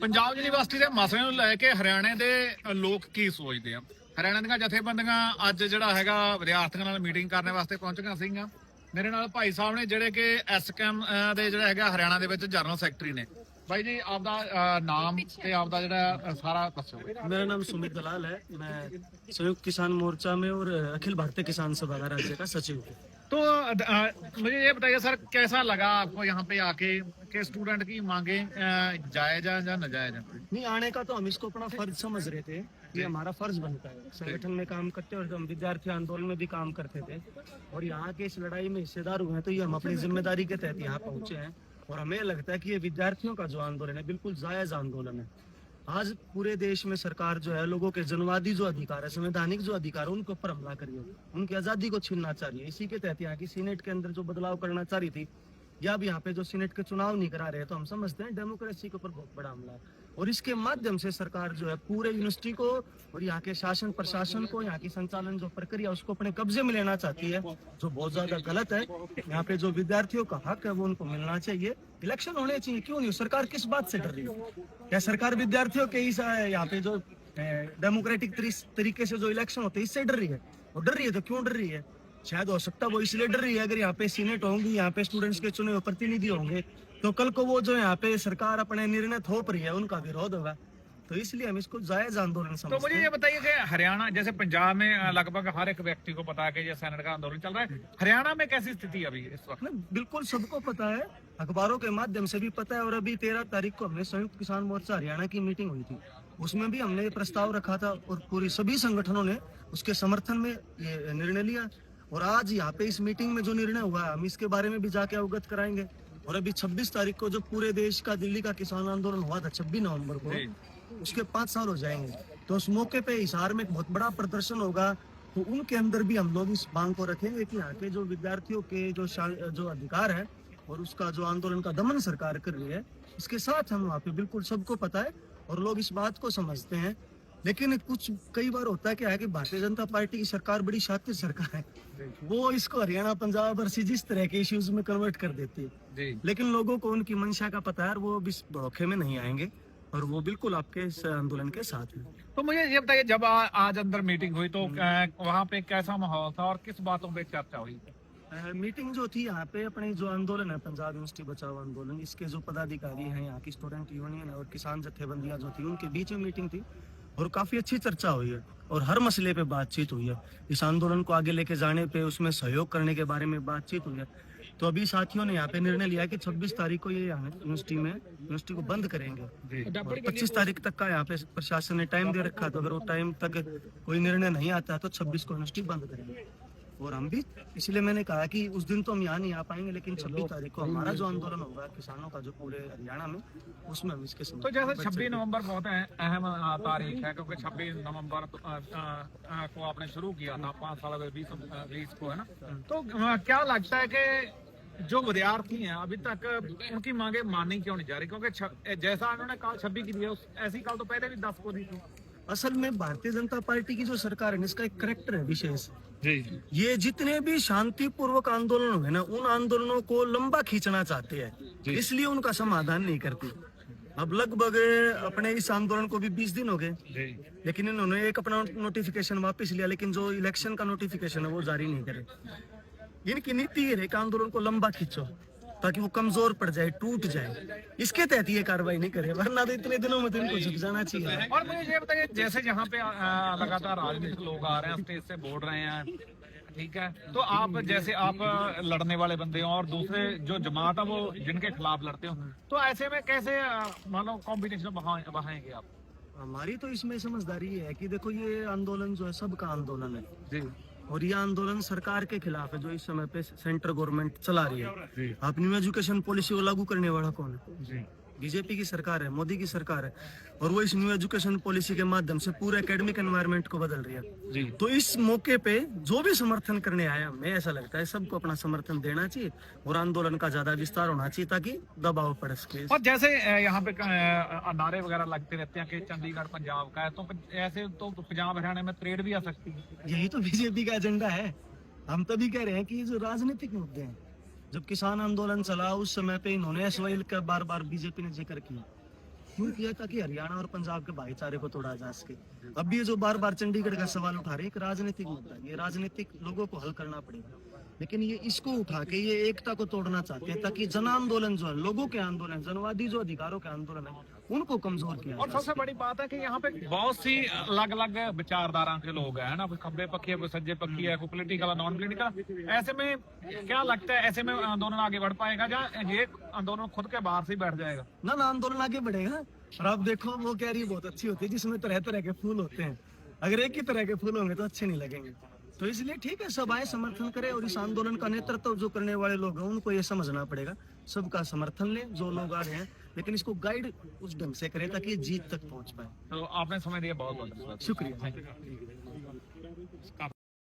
Punjab university ਦੇ ਮਸਲੇ ਨੂੰ ਲੈ ਕੇ ਹਰਿਆਣੇ ਦੇ ਲੋਕ ਕੀ ਸੋਚਦੇ ਆ? ਹਰਿਆਣਾ ਦੀਆਂ ਜਥੇਬੰਦੀਆਂ ਅੱਜ ਜਿਹੜਾ ਹੈਗਾ ਵਿਦਿਆਰਥੀਆਂ ਨਾਲ ਮੀਟਿੰਗ ਕਰਨ ਵਾਸਤੇ ਪਹੁੰਚੀਆਂ ਸੀਗੀਆਂ। ਮੇਰੇ ਨਾਲ ਭਾਈ ਸਾਹਿਬ ਨੇ ਜਿਹੜੇ ਕਿ ਐਸਕੈਮ ਦੇ ਜਿਹੜਾ ਹੈਗਾ ਹਰਿਆਣਾ ਦੇ ਵਿੱਚ ਜਨਰਲ ਸੈਕਟਰੀ ਨੇ। भाई जी आपका नाम ते आपका ਜਿਹੜਾ ਸਾਰਾ ਦੱਸੋ। मेरा नाम सुमित दलाल है। मैं संयुक्त किसान मोर्चा में और अखिल भारतीय किसान सभा का राज्य का सचिव हूँ। तो मुझे ये बताइए सर, कैसा लगा आपको यहाँ पे आके कि स्टूडेंट की मांगे जायज है या नाजायज है? नहीं, आने का तो हम इसको अपना फर्ज समझ रहे थे। ये हमारा फर्ज बनता है, संगठन में काम करते और हम विद्यार्थी आंदोलन में भी काम करते थे और यहाँ के इस लड़ाई में हिस्सेदार हुए हैं, तो ये हम अपनी जिम्मेदारी के तहत यहाँ पहुंचे हैं। और हमें लगता है कि ये विद्यार्थियों का जो आंदोलन है बिल्कुल जायज आंदोलन है। आज पूरे देश में सरकार जो है लोगों के जनवादी जो अधिकार है, संवैधानिक जो अधिकार है, उनके ऊपर हमला कर रही है, उनकी आजादी को छीनना चाह रही है। इसी के तहत यहाँ की सीनेट के अंदर जो बदलाव करना चाह रही थी, या अब यहाँ पे जो सीनेट के चुनाव नहीं करा रहे, तो हम समझते हैं डेमोक्रेसी के ऊपर बहुत बड़ा हमला है। और इसके माध्यम से सरकार जो है पूरे यूनिवर्सिटी को और यहाँ के शासन प्रशासन को, यहाँ की संचालन जो प्रक्रिया उसको अपने कब्जे में लेना चाहती है, जो बहुत ज्यादा गलत है। यहाँ पे जो विद्यार्थियों का हक है वो उनको मिलना चाहिए। इलेक्शन होने चाहिए, क्यों नहीं? सरकार किस बात से डर रही है? क्या सरकार विद्यार्थियों के इस यहाँ पे जो डेमोक्रेटिक तरीके से जो इलेक्शन होते हैं इससे डर रही है? और डर रही है तो क्यों डर रही है? शायद हो सकता है वो इसलिए डर रही है, अगर यहाँ पे सीनेट होंगी, यहाँ पे स्टूडेंट्स के चुने हुए प्रतिनिधि होंगे, तो कल को वो जो यहाँ पे सरकार अपने निर्णय थोप रही है उनका विरोध होगा, तो इसलिए हम इसको जायज आंदोलन समझते हैं। तो मुझे ये बताइए कि हरियाणा जैसे पंजाब में लगभग हर एक व्यक्ति को पता है कि ये सेनेट का आंदोलन चल रहा है, हरियाणा में कैसी स्थिति है अभी इस वक्त? बिल्कुल सबको पता है, अखबारों के माध्यम से भी पता है। और अभी 13 तारीख को हमने संयुक्त किसान मोर्चा हरियाणा की मीटिंग हुई थी, उसमें भी हमने प्रस्ताव रखा था और पूरी सभी संगठनों ने उसके समर्थन में ये निर्णय लिया। और आज यहाँ पे इस मीटिंग में जो निर्णय हुआ है हम इसके बारे में भी जाके अवगत कराएंगे। और अभी 26 तारीख को जो पूरे देश का दिल्ली का किसान आंदोलन हुआ था 26 नवंबर को, उसके 5 साल हो जाएंगे, तो उस मौके पे हिसार में एक बहुत बड़ा प्रदर्शन होगा। तो उनके अंदर भी हम लोग इस मांग को रखेंगे कि यहाँ के जो विद्यार्थियों के जो अधिकार है और उसका जो आंदोलन का दमन सरकार कर रही है, इसके साथ हम वहाँ पे बिल्कुल सबको पता है और लोग इस बात को समझते हैं। लेकिन कुछ कई बार होता है कि भारतीय जनता पार्टी की सरकार बड़ी शातिर सरकार है, वो इसको हरियाणा पंजाब और जिस तरह के इश्यूज में कन्वर्ट कर देती है। लेकिन लोगों को उनकी मंशा का पता है, वो इस धोखे में नहीं आएंगे और वो बिल्कुल आपके इस आंदोलन के साथ हैं। तो मुझे ये बताइए, जब आज अंदर मीटिंग हुई तो वहाँ पे कैसा माहौल था और किस बातों पे चर्चा हुई? मीटिंग जो थी यहाँ पे अपने जो आंदोलन है पंजाब यूनिवर्सिटी बचाओ आंदोलन, इसके जो पदाधिकारी हैं, यहाँ की स्टूडेंट यूनियन और किसान जत्थेबंदियां जो थी, उनके बीच में मीटिंग थी और काफी अच्छी चर्चा हुई है और हर मसले पे बातचीत हुई है। इस आंदोलन को आगे लेके जाने पे, उसमें सहयोग करने के बारे में बातचीत हुई है। तो अभी साथियों ने यहाँ पे निर्णय लिया कि 26 तारीख को ये यूनिवर्सिटी को बंद करेंगे और 25 तारीख तक का यहाँ पे प्रशासन ने टाइम दे रखा, तो अगर वो टाइम तक कोई निर्णय नहीं आता तो 26 को यूनिवर्सिटी बंद करेंगे। और हम भी, इसलिए मैंने कहा कि उस दिन तो हम यहाँ नहीं आ पाएंगे, लेकिन 26 तारीख को हमारा जो आंदोलन होगा किसानों का जो पूरे हरियाणा में, उसमें हम इसके तो जैसे 26 नवंबर बहुत अहम तारीख है, क्योंकि 26 नवंबर को आपने शुरू किया था 5 साल 20 को, है ना? तो क्या लगता है कि जो विद्यार्थी हैं अभी तक उनकी मांगे मानी क्यों नहीं जा रही? क्योंकि जैसा उन्होंने कल 26 की दी है, ऐसी कल तो पहले भी 10 को दी थी। असल में भारतीय जनता पार्टी की जो सरकार है इसका एक करेक्टर है विशेष जी। ये जितने भी शांतिपूर्वक आंदोलन हुए ना, उन आंदोलनों को लंबा खींचना चाहते हैं, इसलिए उनका समाधान नहीं करती। अब लगभग अपने इस आंदोलन को भी 20 दिन हो गए, लेकिन इन्होंने एक अपना नोटिफिकेशन वापस लिया, लेकिन जो इलेक्शन का नोटिफिकेशन है वो जारी नहीं करे। इनकी नीति है कि आंदोलन को लंबा खींचो ताकि वो कमजोर पड़ जाए, टूट जाए। इसके तहत ये कार्रवाई नहीं करे, वरना तो इतने दिनों में तो इनको झुक जाना चाहिए। और मुझे ये बताइए, जैसे यहाँ पे लगातार राजनीतिक लोग आ रहे हैं, स्टेज से बोल रहे हैं, ठीक है, तो आप जैसे आप लड़ने वाले बंदे हो और दूसरे जो जमात है वो जिनके खिलाफ लड़ते हो, तो ऐसे में कैसे मान लो कॉम्बिनेशन बढ़ाएंगे आप? हमारी तो इसमें समझदारी है कि देखो ये आंदोलन जो है सबका आंदोलन है जी, और ये आंदोलन सरकार के खिलाफ है जो इस समय पे सेंट्रल गवर्नमेंट चला रही है। आप न्यू एजुकेशन पॉलिसी को लागू करने वाला कौन है? बीजेपी की सरकार है, मोदी की सरकार है, और वो इस न्यू एजुकेशन पॉलिसी के माध्यम से पूरे एकेडमिक एनवायरनमेंट को बदल रही है। तो इस मौके पे जो भी समर्थन करने आया, हमें ऐसा लगता है सबको अपना समर्थन देना चाहिए और आंदोलन का ज्यादा विस्तार होना चाहिए ताकि दबाव पड़ सके। और जैसे यहाँ पे नारे वगैरह लगते रहते हैं कि चंडीगढ़ पंजाब का है, तो ऐसे तो पंजाब हरियाणा में ट्रेड भी आ सकती है। यही तो बीजेपी का एजेंडा है। हम तभी कह रहे हैं कि जो राजनीतिक मुद्दे हैं, जब किसान आंदोलन चला उस समय पे इन्होंने SYL का बार बार बीजेपी ने जिक्र किया क्यों किया? ताकि हरियाणा और पंजाब के भाईचारे को तोड़ा जा सके। अब ये जो बार बार चंडीगढ़ का सवाल उठा रहे हैं, एक राजनीतिक मुद्दा है, ये राजनीतिक लोगों को हल करना पड़ेगा, लेकिन ये इसको उठा के ये एकता को तोड़ना चाहते हैं, ताकि जन आंदोलन जो है, लोगों के आंदोलन, जनवादी जो अधिकारों के आंदोलन है, उनको कमजोर किया और जा सबसे बड़ी बात है कि यहाँ पे बहुत सी अलग अलग विचारधारा के लोग हैं ना, कोई खब्बे पक्की है, कोई सज्जे पक्की है, कोई पोलिटिकल नॉन पोलिटिकल। ऐसे में क्या लगता है, ऐसे में आंदोलन आगे बढ़ पाएगा या ये आंदोलन खुद के बाहर से ही बैठ जाएगा? ना आंदोलन आगे बढ़ेगा। और आप देखो वो कैरी बहुत अच्छी होती है जिसमें तरह तरह के फूल होते हैं, अगर एक ही तरह के फूल होंगे तो अच्छे नहीं लगेंगे। तो इसलिए ठीक है, सब आए समर्थन करें, और इस आंदोलन का नेतृत्व जो करने वाले लोग हैं उनको ये समझना पड़ेगा, सबका समर्थन लें जो लोग आ रहे हैं, लेकिन इसको गाइड उस ढंग से करें ताकि जीत तक पहुंच पाए। तो आपने समय दिया, बहुत बहुत शुक्रिया। धन्यवाद।